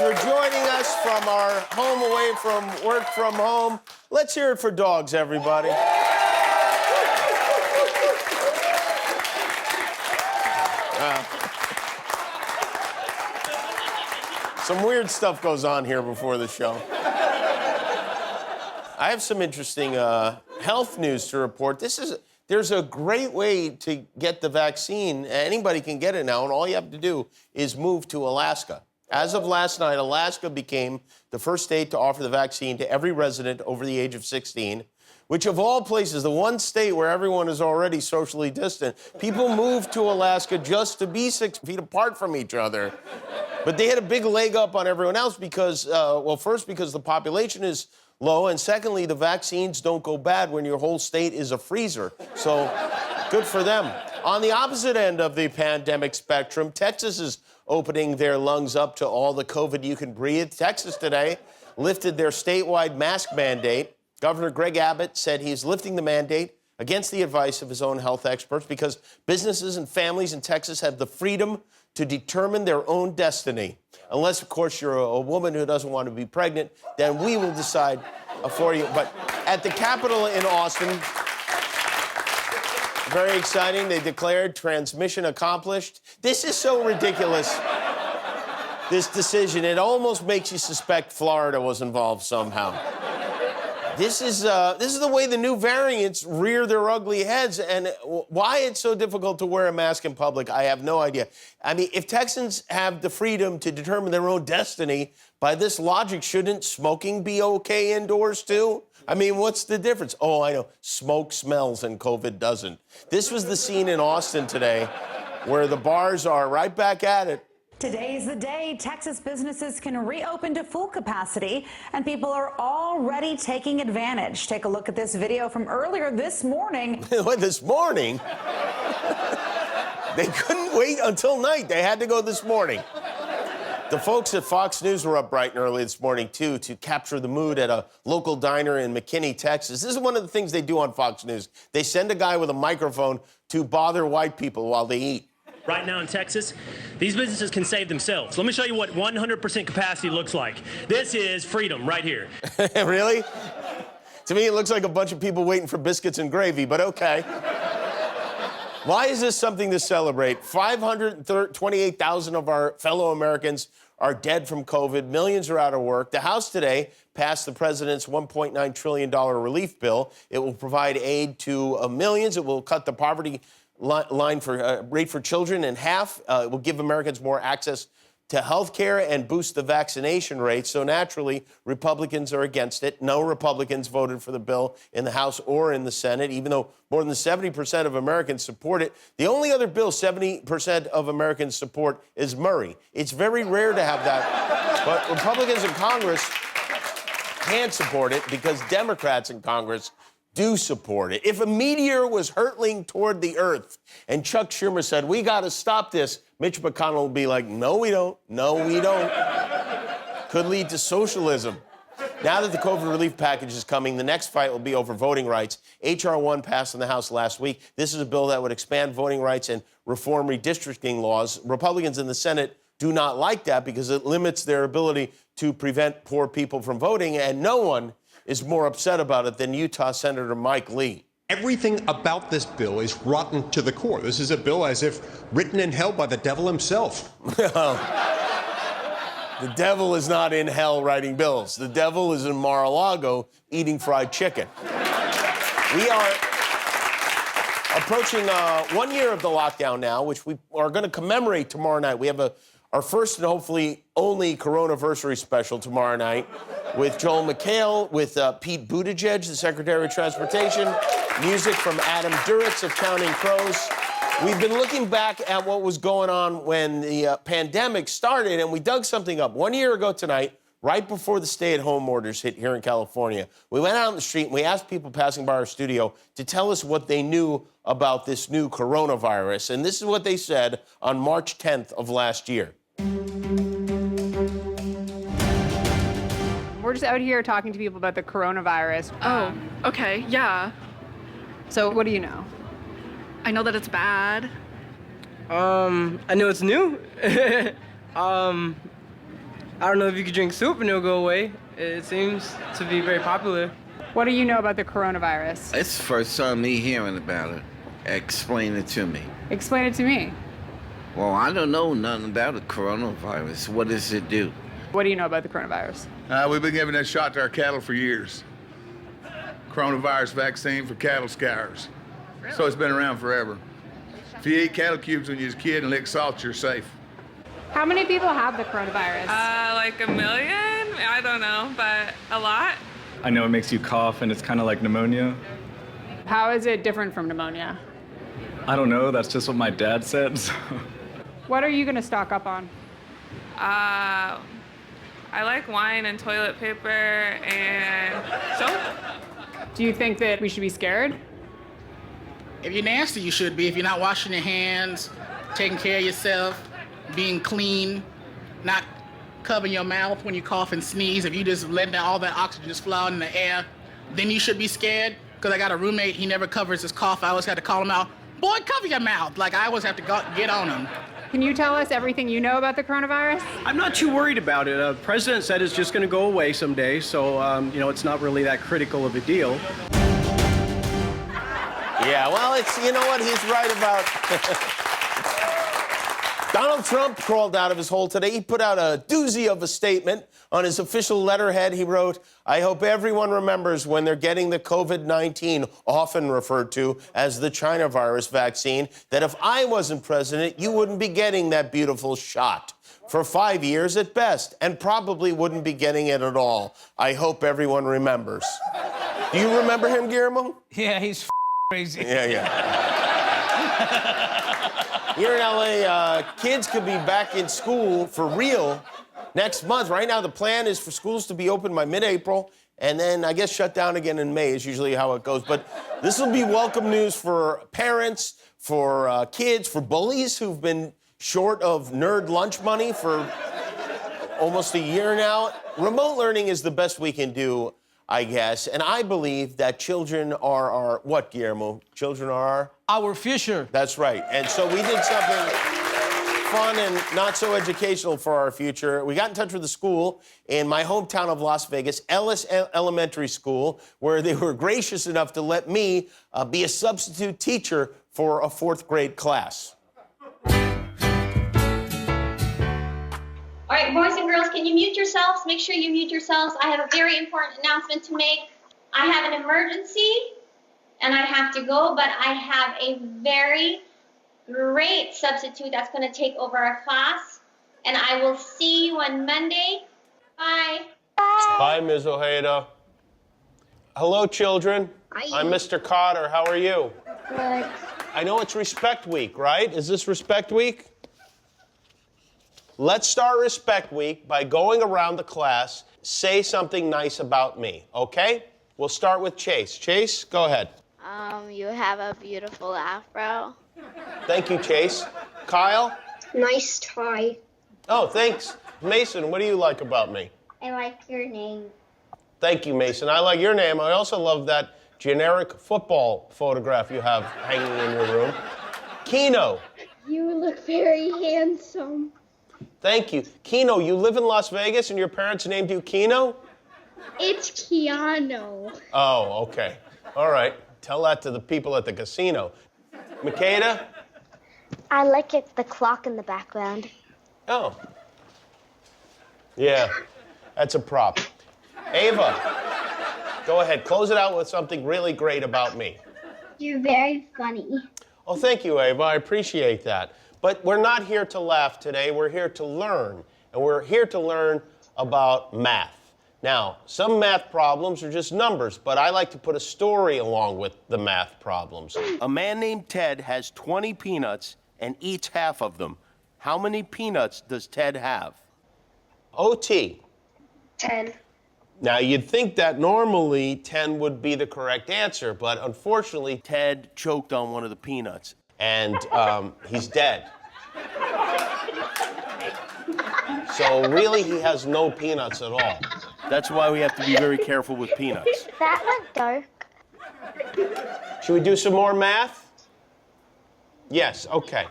for joining us from our home away from work from home. Let's hear it for dogs, everybody. Some weird stuff goes on here before the show. I have some interesting health news to report. There's a great way to get the vaccine. Anybody can get it now, and all you have to do is move to Alaska. As of last night, Alaska became the first state to offer the vaccine to every resident over the age of 16, which of all places, the one state where everyone is already socially distant, people moved to Alaska just to be 6 feet apart from each other. But they had a big leg up on everyone else because, well, first, because the population is low, and secondly, the vaccines don't go bad when your whole state is a freezer. So good for them. On the opposite end of the pandemic spectrum, Texas is opening their lungs up to all the COVID you can breathe. Texas today lifted their statewide mask mandate. Governor Greg Abbott said he's lifting the mandate against the advice of his own health experts because businesses and families in Texas have the freedom to determine their own destiny. Unless, of course, you're a woman who doesn't want to be pregnant, then we will decide for you. But at the Capitol in Austin, very exciting, they declared transmission accomplished. This is so ridiculous, this decision. It almost makes you suspect Florida was involved somehow. This is the way the new variants rear their ugly heads, and why it's so difficult to wear a mask in public, I have no idea. I mean, if Texans have the freedom to determine their own destiny, by this logic, shouldn't smoking be okay indoors too? I mean, what's the difference? Oh, I know, smoke smells and COVID doesn't. This was the scene in Austin today where the bars are right back at it. Today's the day Texas businesses can reopen to full capacity, and people are already taking advantage. Take a look at this video from earlier this morning. What, this morning? They couldn't wait until night. They had to go this morning. The folks at Fox News were up bright and early this morning, too, to capture the mood at a local diner in McKinney, Texas. This is one of the things they do on Fox News. They send a guy with a microphone to bother white people while they eat. Right now in Texas, these businesses can save themselves. Let me show you what 100% capacity looks like. This is freedom right here. Really? To me, it looks like a bunch of people waiting for biscuits and gravy, but okay. Why is this something to celebrate? 528,000 of our fellow Americans are dead from COVID. Millions are out of work. The House today passed the president's $1.9 trillion relief bill. It will provide aid to millions. It will cut the poverty rate for children in half. It will give Americans more access to health care and boost the vaccination rate. So naturally, Republicans are against it. No Republicans voted for the bill in the House or in the Senate, even though more than 70% of Americans support it. The only other bill 70% of Americans support is Murray. It's very rare to have that. But Republicans in Congress can't support it because Democrats in Congress do support it. If a meteor was hurtling toward the Earth and Chuck Schumer said, we got to stop this, Mitch McConnell would be like, no, we don't. No, we don't. Could lead to socialism. Now that the COVID relief package is coming, the next fight will be over voting rights. H.R. 1 passed in the House last week. This is a bill that would expand voting rights and reform redistricting laws. Republicans in the Senate do not like that because it limits their ability to prevent poor people from voting, and no one is more upset about it than Utah Senator Mike Lee. Everything about this bill is rotten to the core. This is a bill as if written in hell by the devil himself. The devil is not in hell writing bills. The devil is in Mar-a-Lago eating fried chicken. We are approaching 1 year of the lockdown now, which we are going to commemorate tomorrow night. We have our first and hopefully only Coroniversary special tomorrow night with Joel McHale, with Pete Buttigieg, the Secretary of Transportation, music from Adam Duritz of Counting Crows. We've been looking back at what was going on when the pandemic started, and we dug something up. 1 year ago tonight, right before the stay-at-home orders hit here in California, we went out on the street and we asked people passing by our studio to tell us what they knew about this new coronavirus. And this is what they said on March 10th of last year. We're just out here talking to people about the coronavirus. Oh, okay, yeah. So what do you know? I know that it's bad. I know it's new. I don't know if you could drink soup and it'll go away. It seems to be very popular. What do you know about the coronavirus? It's the first time me hearing about it. Explain it to me. Explain it to me. Well, I don't know nothing about the coronavirus. What does it do? What do you know about the coronavirus? We've been giving that shot to our cattle for years. Coronavirus vaccine for cattle scours. Really? So it's been around forever. If you eat cattle cubes when you was a kid and lick salt, you're safe. How many people have the coronavirus? Like 1 million? I don't know, but a lot. I know it makes you cough and it's kind of like pneumonia. How is it different from pneumonia? I don't know, that's just what my dad said. So. What are you going to stock up on? I like wine and toilet paper and soap. Do you think that we should be scared? If you're nasty, you should be. If you're not washing your hands, taking care of yourself, being clean, not covering your mouth when you cough and sneeze, if you just let all that oxygen just flow out in the air, then you should be scared. Because I got a roommate, he never covers his cough. I always had to call him out, boy, cover your mouth. Like, I always have to get on him. Can you tell us everything you know about the coronavirus? I'm not too worried about it. The president said it's just going to go away someday, so, it's not really that critical of a deal. Yeah, well, you know what he's right about. Donald Trump crawled out of his hole today. He put out a doozy of a statement. On his official letterhead, he wrote, "I hope everyone remembers when they're getting the COVID-19, often referred to as the China virus vaccine, that if I wasn't president, you wouldn't be getting that beautiful shot. For 5 years at best, and probably wouldn't be getting it at all. I hope everyone remembers." Do you remember him, Guillermo? Yeah, he's crazy. Yeah. Here in LA, kids could be back in school for real next month. Right now, the plan is for schools to be open by mid-April, and then I guess shut down again in May is usually how it goes. But this will be welcome news for parents, for kids, for bullies who've been short of nerd lunch money for almost a year now. Remote learning is the best we can do, I guess. And I believe that children are our, what, Guillermo? Children are our future. That's right. And so we did something fun and not so educational for our future. We got in touch with the school in my hometown of Las Vegas, Ellis Elementary School, where they were gracious enough to let me be a substitute teacher for a 4th grade class. All right, boys and girls, can you mute yourselves? Make sure you mute yourselves. I have a very important announcement to make. I have an emergency, and I have to go, but I have a very great substitute that's going to take over our class, and I will see you on Monday. Bye. Bye, Ms. Ojeda. Hello, children. Hi. I'm Mr. Cotter. How are you? Good. I know it's Respect Week, right? Is this Respect Week? Let's start Respect Week by going around the class, say something nice about me, okay? We'll start with Chase. Chase, go ahead. You have a beautiful afro. Thank you, Chase. Kyle? Nice tie. Oh, thanks. Mason, what do you like about me? I like your name. Thank you, Mason. I like your name. I also love that generic football photograph you have hanging in your room. Keno. You look very handsome. Thank you. Keno, you live in Las Vegas and your parents named you Keno? It's Keanu. Oh, okay. All right. Tell that to the people at the casino. Makeda? I like it, the clock in the background. Oh. Yeah, that's a prop. Ava, go ahead. Close it out with something really great about me. You're very funny. Oh, thank you, Ava. I appreciate that. But we're not here to laugh today. We're here to learn. And we're here to learn about math. Now, some math problems are just numbers, but I like to put a story along with the math problems. A man named Ted has 20 peanuts and eats half of them. How many peanuts does Ted have? OT. 10. Now, you'd think that normally 10 would be the correct answer, but unfortunately, Ted choked on one of the peanuts, and he's dead. So really, he has no peanuts at all. That's why we have to be very careful with peanuts. That went dark. Should we do some more math? Yes, okay.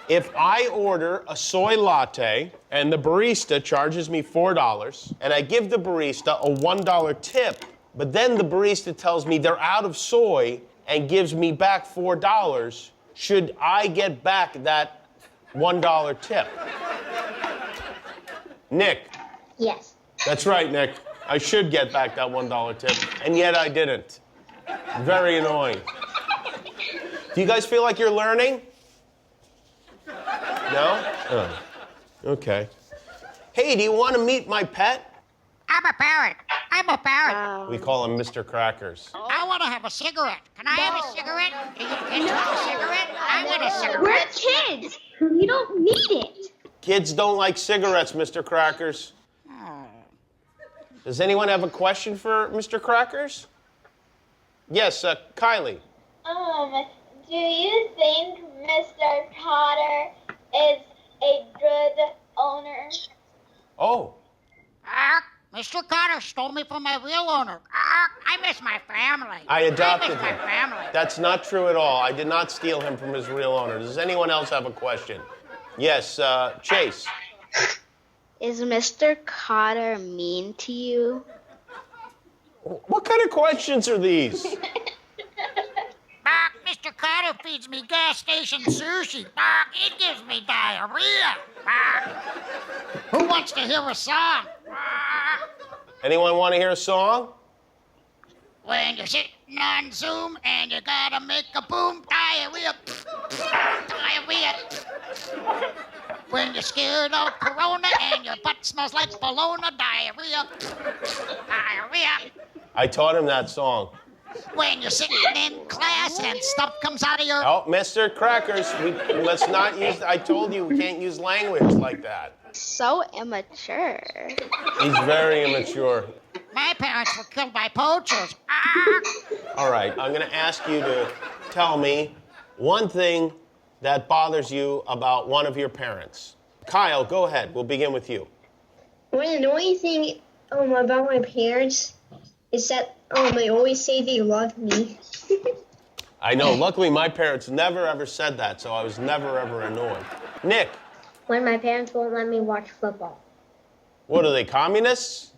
If I order a soy latte and the barista charges me $4 and I give the barista a $1 tip, but then the barista tells me they're out of soy and gives me back $4, should I get back that $1 tip? Nick. Yes. That's right, Nick. I should get back that $1 tip, and yet I didn't. Very annoying. Do you guys feel like you're learning? No? Oh. Okay. Hey, do you want to meet my pet? I'm a parrot. I'm a parrot. We call him Mr. Crackers. I want to have a cigarette. Can I have a cigarette? Do you kids have a cigarette? I want a cigarette. We're kids. You don't need it. Kids don't like cigarettes, Mr. Crackers. Does anyone have a question for Mr. Crackers? Yes, Kylie. Do you think Mr. Cotter is a good owner? Oh. Mr. Carter stole me from my real owner. I miss my family. I adopted I miss him. my family. That's not true at all. I did not steal him from his real owner. Does anyone else have a question? Yes, Chase. Is Mr. Cotter mean to you? What kind of questions are these? Mr. Carter feeds me gas station sushi. It gives me diarrhea. Who wants to hear a song? Anyone want to hear a song? When you're sitting on Zoom and you gotta make a boom, diarrhea. Diarrhea. When you're scared of corona and your butt smells like bologna, diarrhea. Diarrhea. I taught him that song. When you're sitting in class and stuff comes out of your... Oh, Mr. Crackers, let's not use... I told you we can't use language like that. So immature. He's very immature. My parents were killed by poachers. All right, I'm going to ask you to tell me one thing that bothers you about one of your parents. Kyle, go ahead. We'll begin with you. One annoying thing about my parents is that they always say they love me. I know. Luckily, my parents never, ever said that, so I was never, ever annoyed. Nick. When my parents won't let me watch football. What are they, communists?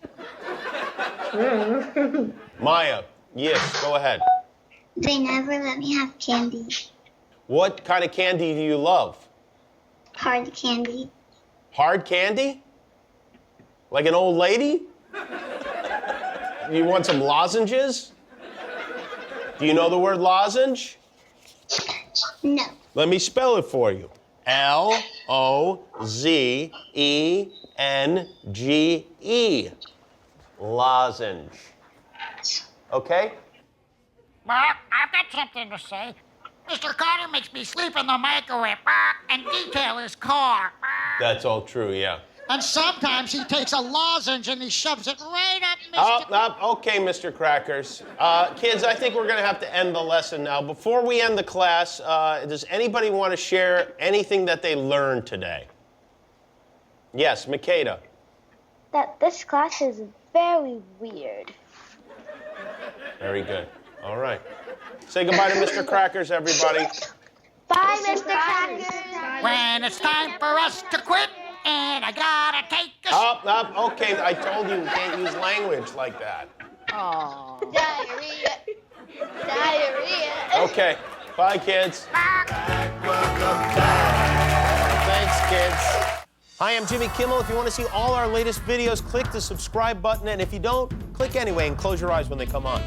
Maya, yes, go ahead. They never let me have candy. What kind of candy do you love? Hard candy. Hard candy? Like an old lady? You want some lozenges? Do you know the word lozenge? No. Let me spell it for you. L-O-Z-E-N-G-E. Lozenge. Okay? Mark, I've got something to say. Mr. Carter makes me sleep in the microwave and detail his car. That's all true, yeah. And sometimes he takes a lozenge and he shoves it right up Mr. Okay, Mr. Crackers. Kids, I think we're going to have to end the lesson now. Before we end the class, does anybody want to share anything that they learned today? Yes, Makeda. That this class is very weird. Very good. All right. Say goodbye to Mr. Crackers, everybody. Bye, Mr. Crackers. When it's time for us to quit, and I gotta take a... Okay, I told you we can't use language like that. Oh. Diarrhea. Diarrhea. Okay, bye, kids. Thanks, kids. Hi, I'm Jimmy Kimmel. If you want to see all our latest videos, click the subscribe button, and if you don't, click anyway and close your eyes when they come on.